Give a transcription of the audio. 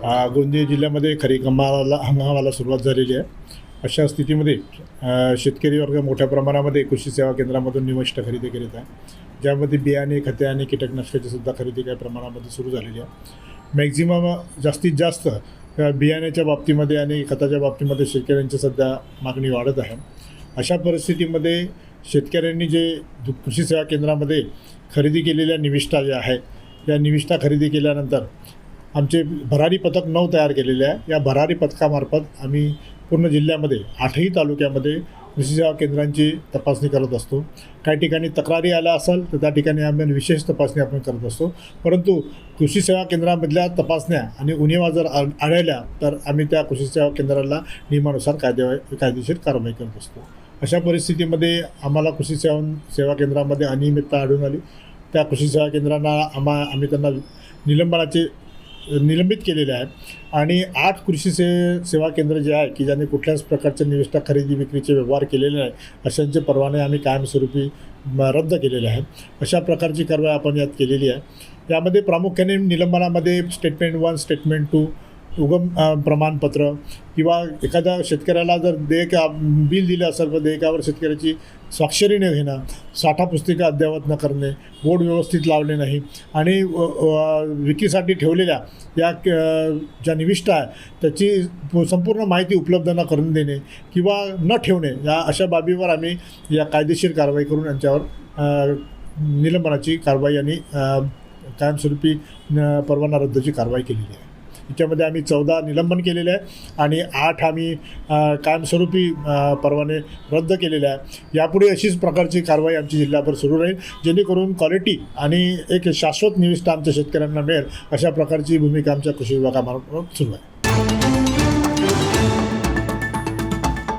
गोंदिया जिल्ह्यामध्ये खरीप हंगामाला सुरुवात झालेली आहे. अशा स्थितीमध्ये शेतकरी वर्ग मोठ्या प्रमाणामध्ये कृषी सेवा केंद्रामधून निविष्ठ खरेदी करीत आहे, ज्यामध्ये बियाणे, खते आणि कीटकनाशकाची सुद्धा खरेदी काही प्रमाणामध्ये सुरू झालेली आहे. मॅक्झिमम जास्तीत जास्त बियाण्याच्या बाबतीमध्ये आणि खताच्या बाबतीमध्ये शेतकऱ्यांची सध्या मागणी वाढत आहे. अशा परिस्थितीमध्ये शेतकऱ्यांनी जे कृषी सेवा केंद्रामध्ये खरेदी केलेल्या निविष्ठा ज्या आहे, या निविष्ठा खरेदी केल्यानंतर आमचे भरारी पथक 9 तयार केलेले आहे. या भरारी पथकामार्फत आम्ही पूर्ण जिल्ह्यामध्ये 8ही तालुक्यामध्ये कृषी सेवा केंद्रांची तपासणी करत असतो. काही ठिकाणी तक्रारी आल्या असेल तर त्या ठिकाणी आम्ही विशेष तपासणी आपण करत असतो. परंतु कृषी सेवा केंद्रामधल्या तपासण्या आणि उणिवा जर आढळल्या तर आम्ही त्या कृषी सेवा केंद्राला नियमानुसार कायदेशीर कारवाई करत असतो. अशा परिस्थितीमध्ये आम्हाला कृषी सेवा केंद्रामध्ये अनियमितता आढळून आली. त्या कृषी सेवा केंद्रांना आम्ही त्यांना निलंबित केलेले आहे आणि 8 कृषी सेवा केंद्र जे आहे की ज्यांनी कुठल्याच प्रकारच्या निविष्ठा खरेदी विक्रीचे व्यवहार केलेले नाही, अशांचे परवाने आम्ही कायमस्वरूपी रद्द केलेले आहेत. अशा प्रकारची कारवाई आपण यात केलेली आहे. यामध्ये प्रामुख्याने निलंबनामध्ये स्टेटमेंट 1, स्टेटमेंट 2, उगम प्रमाणपत्र किंवा एखाद्या शेतकऱ्याला जर बिल दिलं असेल तर देयकावर शेतकऱ्याची स्वाक्षरी न घेणं, साठा पुस्तिका अद्ययावत न करणे, बोर्ड व्यवस्थित लावले नाही आणि विक्रीसाठी ठेवलेल्या या ज्या निविष्ठा आहे त्याची संपूर्ण माहिती उपलब्ध न करून देणे किंवा न ठेवणे, या अशा बाबीवर आम्ही या कायदेशीर कारवाई करून यांच्यावर निलंबनाची कारवाई आणि कायमस्वरूपी परवाना रद्दची कारवाई केलेली आहे. याच्यामध्ये आम्ही 14 निलंबन केलेले आहे आणि 8 आम्ही कायमस्वरूपी परवाने रद्द केलेले आहे. यापुढे अशीच प्रकारची कारवाई आमची जिल्ह्याभर सुरू राहील, जेणेकरून क्वालिटी आणि एक शाश्वत निविष्ठा आमच्या शेतकऱ्यांना मिळेल, अशा प्रकारची भूमिका आमच्या कृषी विभागामार्फत सुरू आहे.